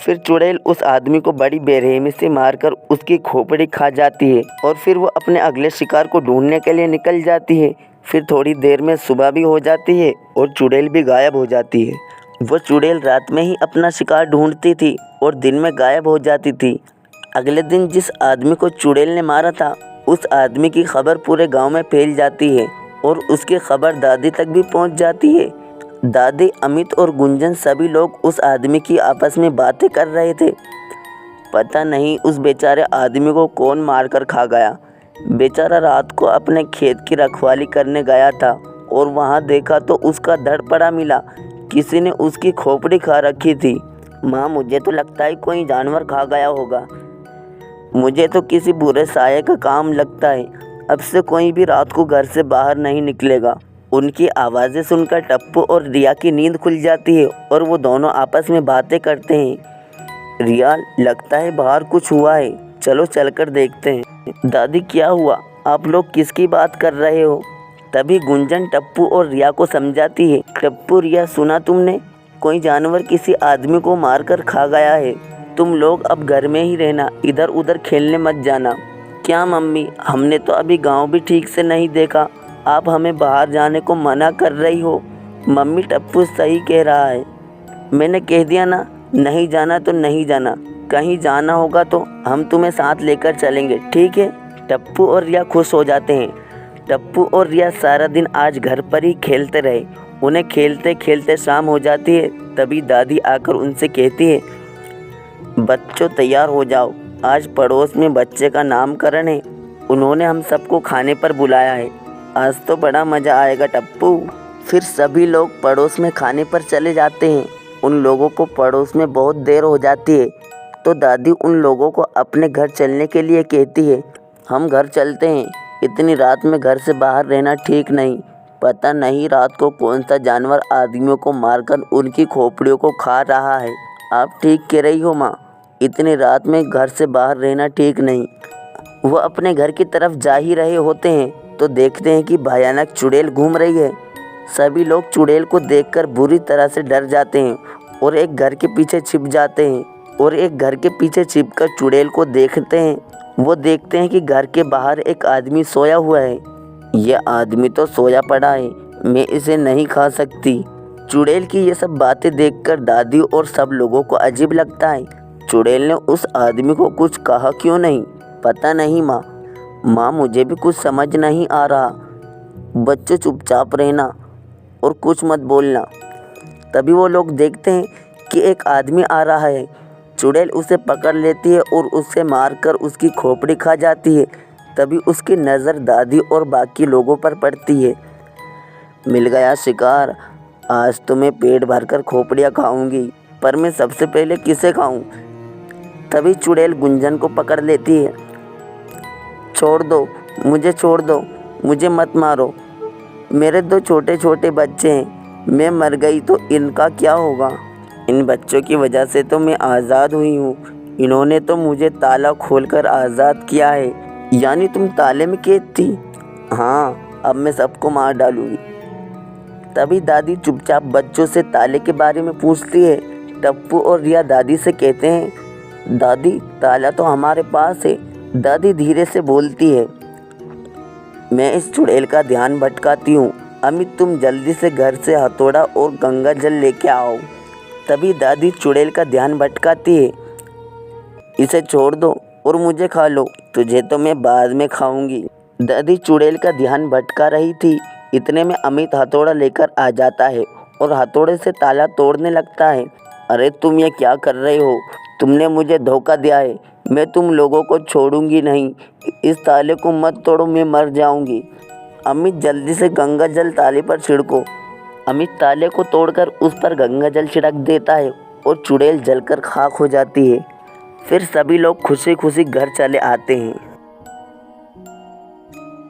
फिर चुड़ैल उस आदमी को बड़ी बेरहमी से मारकर उसकी खोपड़ी खा जाती है और फिर वो अपने अगले शिकार को ढूंढने के लिए निकल जाती है। फिर थोड़ी देर में सुबह भी हो जाती है और चुड़ैल भी गायब हो जाती है। वो चुड़ैल रात में ही अपना शिकार ढूंढती थी और दिन में गायब हो जाती थी। अगले दिन जिस आदमी को चुड़ैल ने मारा था उस आदमी की खबर पूरे गांव में फैल जाती है और उसकी खबर दादी तक भी पहुंच जाती है। दादी, अमित और गुंजन सभी लोग उस आदमी की आपस में बातें कर रहे थे। पता नहीं उस बेचारे आदमी को कौन मारकर खा गया। बेचारा रात को अपने खेत की रखवाली करने गया था और वहां देखा तो उसका धड़ पड़ा मिला। किसी ने उसकी खोपड़ी खा रखी थी। माँ, मुझे तो लगता है कोई जानवर खा गया होगा। मुझे तो किसी बुरे साये का काम लगता है। अब से कोई भी रात को घर से बाहर नहीं निकलेगा। उनकी आवाज़ें सुनकर टप्पू और रिया की नींद खुल जाती है और वो दोनों आपस में बातें करते हैं। रिया, लगता है बाहर कुछ हुआ है, चलो चलकर देखते हैं। दादी, क्या हुआ? आप लोग किसकी बात कर रहे हो? तभी गुंजन टप्पू और रिया को समझाती है। टप्पू, रिया, सुना तुमने? कोई जानवर किसी आदमी को मारकर खा गया है। तुम लोग अब घर में ही रहना, इधर उधर खेलने मत जाना। क्या मम्मी, हमने तो अभी गांव भी ठीक से नहीं देखा, आप हमें बाहर जाने को मना कर रही हो। मम्मी, टप्पू सही कह रहा है। मैंने कह दिया ना, नहीं जाना तो नहीं जाना। कहीं जाना होगा तो हम तुम्हें साथ लेकर चलेंगे, ठीक है? टप्पू और रिया खुश हो जाते हैं। टप्पू और रिया सारा दिन आज घर पर ही खेलते रहे। उन्हें खेलते खेलते शाम हो जाती है। तभी दादी आकर उनसे कहती है, बच्चों तैयार हो जाओ, आज पड़ोस में बच्चे का नामकरण है। उन्होंने हम सबको खाने पर बुलाया है। आज तो बड़ा मज़ा आएगा टप्पू। फिर सभी लोग पड़ोस में खाने पर चले जाते हैं। उन लोगों को पड़ोस में बहुत देर हो जाती है तो दादी उन लोगों को अपने घर चलने के लिए कहती है। हम घर चलते हैं, इतनी रात में घर से बाहर रहना ठीक नहीं। पता नहीं रात को कौन सा जानवर आदमियों को मारकर उनकी खोपड़ियों को खा रहा है। आप ठीक कह रही हो माँ, इतनी रात में घर से बाहर रहना ठीक नहीं। वो अपने घर की तरफ जा ही रहे होते हैं तो देखते हैं कि भयानक चुड़ैल घूम रही है। सभी लोग चुड़ैल को देखकर बुरी तरह से डर जाते हैं और एक घर के पीछे छिप जाते हैं और एक घर के पीछे छिपकर चुड़ैल को देखते हैं। वो देखते हैं कि घर के बाहर एक आदमी सोया हुआ है। यह आदमी तो सोया पड़ा है, मैं इसे नहीं खा सकती। चुड़ैल की ये सब बातें देखकर दादी और सब लोगों को अजीब लगता है। चुड़ैल ने उस आदमी को कुछ कहा क्यों नहीं? पता नहीं माँ, मुझे भी कुछ समझ नहीं आ रहा। बच्चों चुपचाप रहना और कुछ मत बोलना। तभी वो लोग देखते हैं कि एक आदमी आ रहा है। चुड़ैल उसे पकड़ लेती है और उसे मारकर उसकी खोपड़ी खा जाती है। तभी उसकी नज़र दादी और बाकी लोगों पर पड़ती है। मिल गया शिकार, आज तो मैं पेट भरकर खोपड़ियाँ खाऊंगी, पर मैं सबसे पहले किसे खाऊं? तभी चुड़ैल गुंजन को पकड़ लेती है। छोड़ दो, मुझे छोड़ दो, मुझे मत मारो। मेरे 2 छोटे छोटे बच्चे हैं, मैं मर गई तो इनका क्या होगा? इन बच्चों की वजह से तो मैं आज़ाद हुई हूँ। इन्होंने तो मुझे ताला खोलकर आज़ाद किया है। यानी तुम ताले में कैद थी? हाँ, अब मैं सबको मार डालूंगी। तभी दादी चुपचाप बच्चों से ताले के बारे में पूछती है। टप्पू और रिया दादी से कहते हैं, दादी, ताला तो हमारे पास है। दादी धीरे से बोलती है, मैं इस चुड़ैल का ध्यान भटकाती हूँ। अमित, तुम जल्दी से घर से हथौड़ा और गंगा जल लेके आओ। तभी दादी चुड़ैल का ध्यान भटकाती है। इसे छोड़ दो और मुझे खा लो, तुझे तो मैं बाद में खाऊंगी। दादी चुड़ैल का ध्यान भटका रही थी। इतने में अमित हथौड़ा लेकर आ जाता है और हथौड़े से ताला तोड़ने लगता है। अरे तुम ये क्या कर रहे हो? तुमने मुझे धोखा दिया है। मैं तुम लोगों को छोड़ूंगी नहीं। इस ताले को मत तोड़ो, मैं मर जाऊंगी। अमित, जल्दी से गंगा जल ताले पर छिड़को। अमित ताले को तोड़कर उस पर गंगा जल छिड़क देता है और चुड़ैल जलकर खाक हो जाती है। फिर सभी लोग खुशी खुशी घर चले आते हैं।